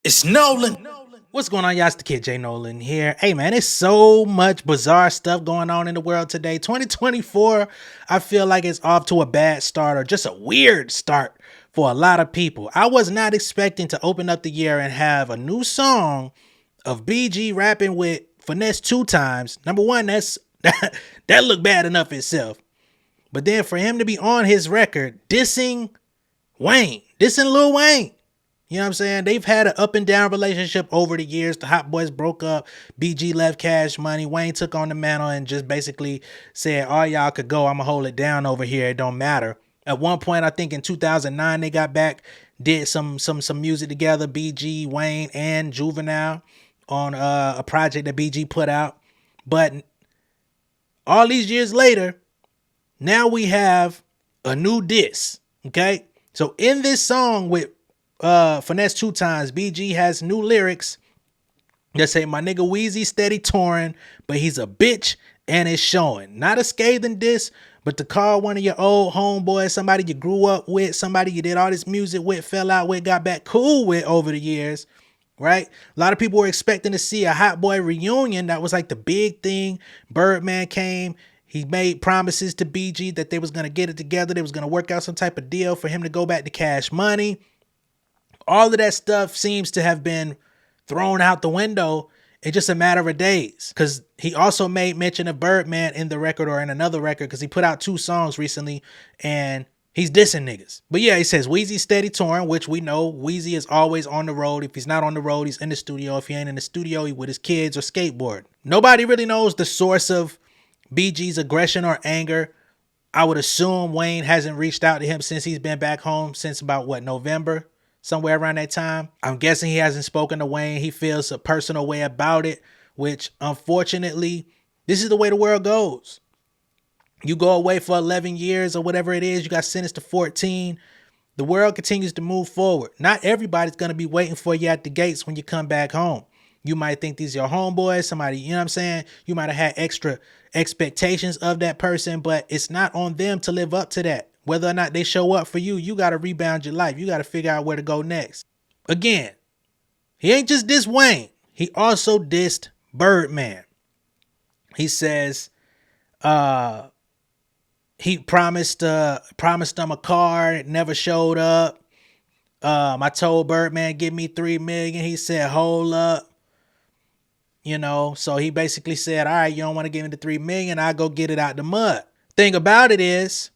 It's Nolan. What's going on, y'all? It's the kid J Nolan here. Hey man, it's so much bizarre stuff going on in the world today. 2024, I feel like it's off to a bad start or just a weird start for a lot of people. I was not expecting to open up the year and have a new song of BG rapping with Finesse 2 times. Number one, that looked bad enough itself. But then for him to be on his record dissing Lil Wayne. You know what I'm saying? They've had an up and down relationship over the years. The Hot Boys broke up. BG left Cash Money. Wayne took on the mantle and just basically said, all y'all could go. I'm going to hold it down over here. It don't matter. At one point, I think in 2009, they got back, did some music together. BG, Wayne, and Juvenile on a project that BG put out. But all these years later, now we have a new diss. Okay? So in this song with Finesse 2 times, BG has new lyrics that say, my nigga Weezy steady touring, but he's a bitch and it's showing. Not a scathing diss, but to call one of your old homeboys, somebody you grew up with, somebody you did all this music with, fell out with, got back cool with over the years, right? A lot of people were expecting to see a Hot Boy reunion. That was like the big thing. Birdman came. He made promises to BG that they was going to get it together. They was going to work out some type of deal for him to go back to Cash Money. All of that stuff seems to have been thrown out the window in just a matter of days. Because he also made mention of Birdman in the record or in another record because he put out 2 songs recently and he's dissing niggas. But yeah, he says Weezy steady touring, which we know Weezy is always on the road. If he's not on the road, he's in the studio. If he ain't in the studio, he with his kids or skateboard. Nobody really knows the source of BG's aggression or anger. I would assume Wayne hasn't reached out to him since he's been back home since about November. Somewhere around that time. I'm guessing he hasn't spoken to Wayne. He feels a personal way about it, which unfortunately, this is the way the world goes. You go away for 11 years or whatever it is. You got sentenced to 14. The world continues to move forward. Not everybody's going to be waiting for you at the gates when you come back home. You might think these are your homeboys, somebody, you know what I'm saying? You might have had extra expectations of that person, but it's not on them to live up to that. Whether or not they show up for you, you got to rebound your life. You got to figure out where to go next. Again, he ain't just dissed Wayne. He also dissed Birdman. He says he promised them a car. It never showed up. I told Birdman, give me $3 million. He said, hold up. You know, so he basically said, all right, you don't want to give me the $3 million. I'll go get it out the mud. Thing about it is,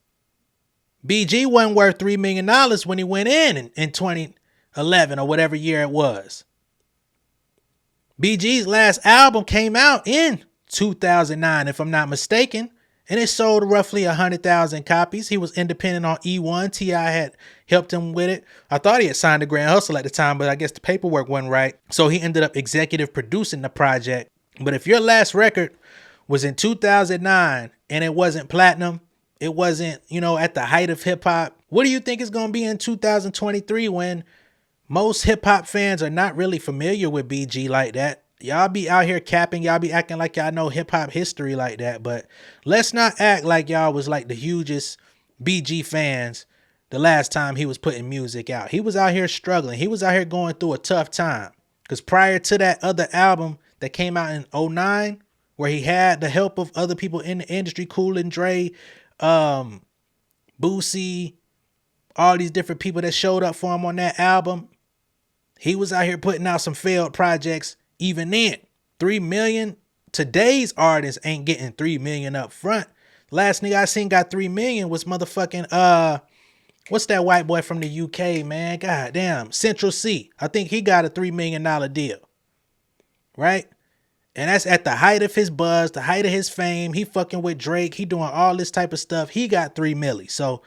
BG wasn't worth $3 million when he went in 2011 or whatever year it was. BG's last album came out in 2009, if I'm not mistaken, and it sold roughly 100,000 copies. He was independent on E1. T.I. had helped him with it. I thought he had signed a Grand Hustle at the time, but I guess the paperwork wasn't right. So he ended up executive producing the project. But if your last record was in 2009 and it wasn't platinum, it wasn't, at the height of hip hop, what do you think is going to be in 2023 when most hip hop fans are not really familiar with BG like that? Y'all be out here capping, y'all be acting like y'all know hip hop history like that, but let's not act like y'all was like the hugest BG fans the last time he was putting music out. He was out here struggling. He was out here going through a tough time. Because prior to that other album that came out in 2009, where he had the help of other people in the industry, Cool and Dre, Boosie, all these different people that showed up for him on that album, he was out here putting out some failed projects even then. 3 million, today's artists ain't getting 3 million up front. Last nigga I seen got 3 million was motherfucking what's that white boy from the UK, man? God damn, Central C. I think he got a $3 million deal. Right? And that's at the height of his buzz, the height of his fame. He fucking with Drake. He doing all this type of stuff. He got 3 milli. So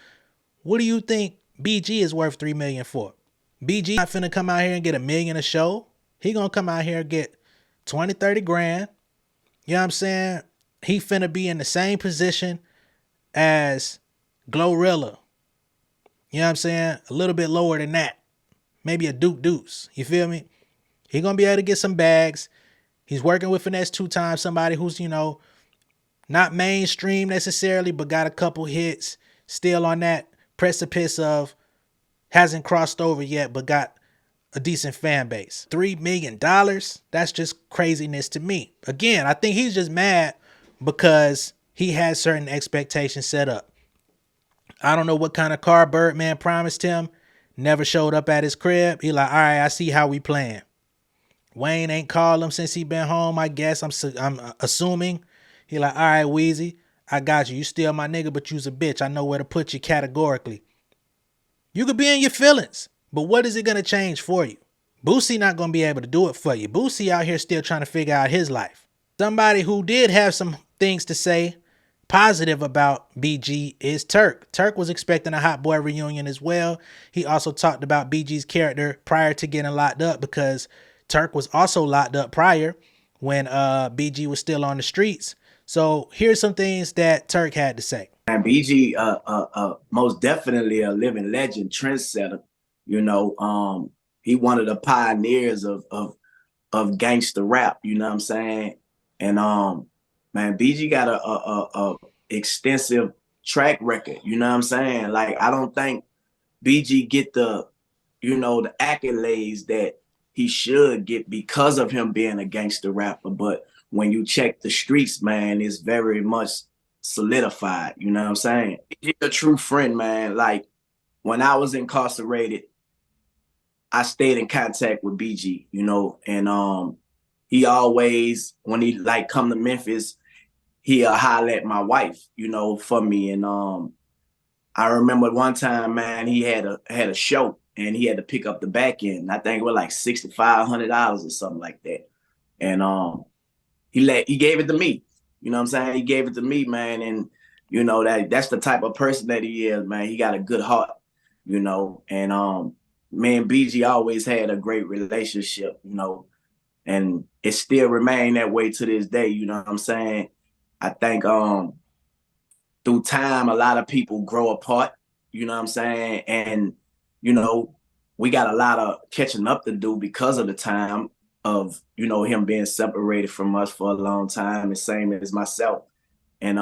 what do you think BG is worth 3 million for? BG not finna come out here and get $1 million a show. He gonna come out here and get 20, 30 grand. You know what I'm saying? He finna be in the same position as Glorilla. You know what I'm saying? A little bit lower than that. Maybe a Duke Deuce. You feel me? He gonna be able to get some bags. He's working with Finesse 2 times, somebody who's, not mainstream necessarily, but got a couple hits, still on that precipice of hasn't crossed over yet, but got a decent fan base. $3 million? That's just craziness to me. Again, I think he's just mad because he had certain expectations set up. I don't know what kind of car Birdman promised him. Never showed up at his crib. He like, all right, I see how we playing. Wayne ain't called him since he been home, I guess. I'm assuming. He like, all right, Weezy, I got you. You still my nigga, but you's a bitch. I know where to put you categorically. You could be in your feelings, but what is it going to change for you? Boosie not going to be able to do it for you. Boosie out here still trying to figure out his life. Somebody who did have some things to say positive about BG is Turk. Turk was expecting a Hot Boy reunion as well. He also talked about BG's character prior to getting locked up, because Turk was also locked up prior when BG was still on the streets. So here's some things that Turk had to say. And BG, most definitely a living legend, trendsetter. You know, he one of the pioneers of gangster rap. You know what I'm saying? And man, BG got a extensive track record. You know what I'm saying? Like, I don't think BG get the, you know, the accolades that he should get because of him being a gangster rapper. But when you check the streets, man, it's very much solidified. You know what I'm saying? He's a true friend, man. Like, when I was incarcerated, I stayed in contact with BG, you know, and he always, when he like come to Memphis, he'll holler at my wife, you know, for me. And I remember one time, man, he had a show and he had to pick up the back end. I think it was like $6,500 or something like that. And he gave it to me. You know what I'm saying? He gave it to me, man. And you know, that's the type of person that he is, man. He got a good heart, you know. And me and BG always had a great relationship, you know, and it still remained that way to this day. You know what I'm saying? I think through time, a lot of people grow apart, you know what I'm saying? And, you know, we got a lot of catching up to do because of the time of, you know, him being separated from us for a long time, the same as myself. And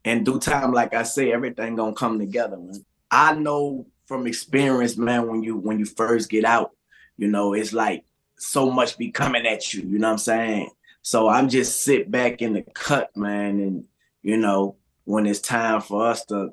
in due time, like I say, everything gonna come together, man. I know from experience, man, when you first get out, you know, it's like so much be coming at you, you know what I'm saying? So I'm just sit back in the cut, man, and you know, when it's time for us to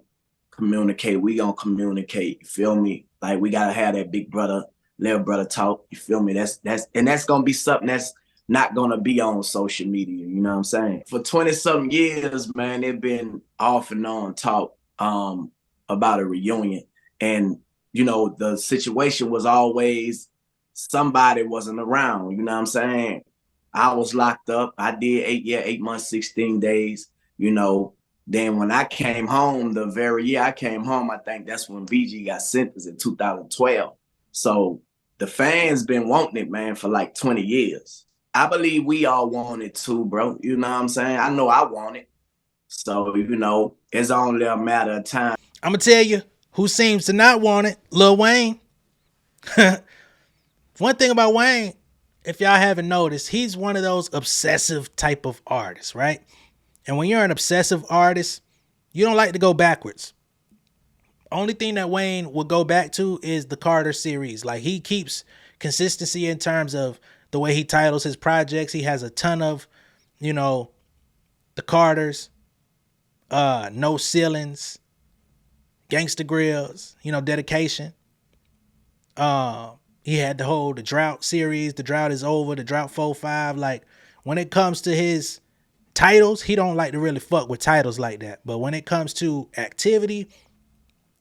communicate, we gonna communicate. You feel me? Like, we gotta have that big brother, little brother talk. You feel me? That's gonna be something that's not gonna be on social media. You know what I'm saying? For 20-something years, man, it been off and on talk about a reunion, and you know, the situation was always somebody wasn't around. You know what I'm saying? I was locked up. I did 8 months, 16 days. You know, then when I came home, the very year I came home, I think that's when BG got sentenced in 2012. So the fans been wanting it, man, for like 20 years. I believe we all want it too, bro. You know what I'm saying? I know I want it. So, you know, it's only a matter of time. I'm going to tell you who seems to not want it. Lil Wayne. One thing about Wayne, if y'all haven't noticed, he's one of those obsessive type of artists, right? And when you're an obsessive artist, you don't like to go backwards. Only thing that Wayne will go back to is the Carter series. Like, he keeps consistency in terms of the way he titles his projects. He has a ton of, you know, the Carters, No Ceilings, Gangsta Grrrls, you know, Dedication. He had the whole The Drought series. The Drought is Over, The Drought 4-5. Like, when it comes to his titles, he don't like to really fuck with titles like that. But when it comes to activity,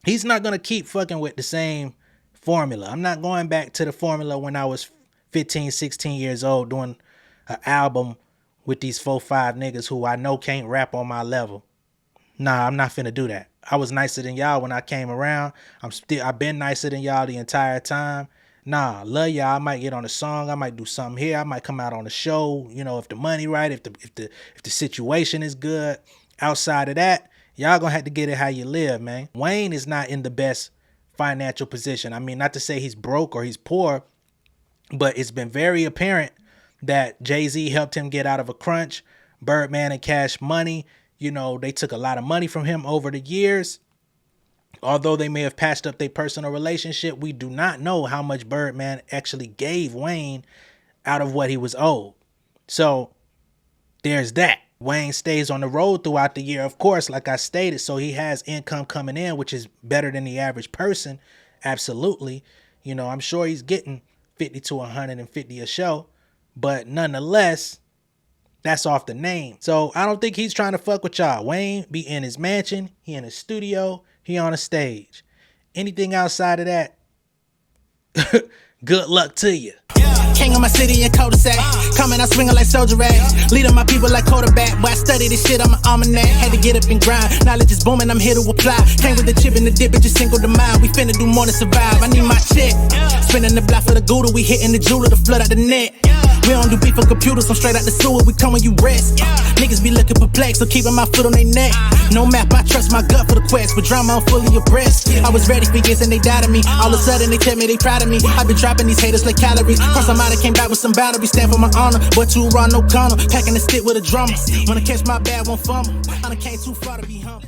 he's not going to keep fucking with the same formula. I'm not going back to the formula when I was 15, 16 years old doing an album with these 4-5 niggas who I know can't rap on my level. Nah, I'm not finna do that. I was nicer than y'all when I came around. I've been nicer than y'all the entire time. Nah, love y'all. I might get on a song. I might do something here. I might come out on a show. You know, if the money right, if the situation is good. Outside of that, y'all gonna have to get it how you live, man. Wayne is not in the best financial position. I mean, not to say he's broke or he's poor, but it's been very apparent that Jay-Z helped him get out of a crunch. Birdman and Cash Money, you know, they took a lot of money from him over the years. Although they may have patched up their personal relationship, we do not know how much Birdman actually gave Wayne out of what he was owed. So there's that. Wayne stays on the road throughout the year, of course, like I stated, so he has income coming in, which is better than the average person. Absolutely. You know, I'm sure he's getting 50 to 150 a show, but nonetheless, that's off the name. So I don't think he's trying to fuck with y'all. Wayne be in his mansion, he in his studio, he on a stage. Anything outside of that, good luck to you. King of my city and cul-de-sac. Coming out swinging like soldier rag. Leading my people like quarterback. But I study this shit, I'm an almanac. Had to get up and grind. Knowledge is booming, I'm here to apply. Came with the chip and the dip, it just single the mind. We finna do more than survive. I need my check. Spinning the block for the gouda. We hitting the jeweler to flood out the net. We don't do beef for computers, I'm straight out the sewer. We come when you rest. Niggas be looking perplexed, so keeping my foot on their neck. No map, I trust my gut for the quest. With drama, I'm fully abreast. I was ready for years and they died of me. All of a sudden they tell me they proud of me. I been dropping these haters like calories. Cross them out, I came back with some boundaries. Stand for my honor, but you run no corner. Packing the stick with a drummer. When I catch my bad, won't fumble. I done came too far to be humble.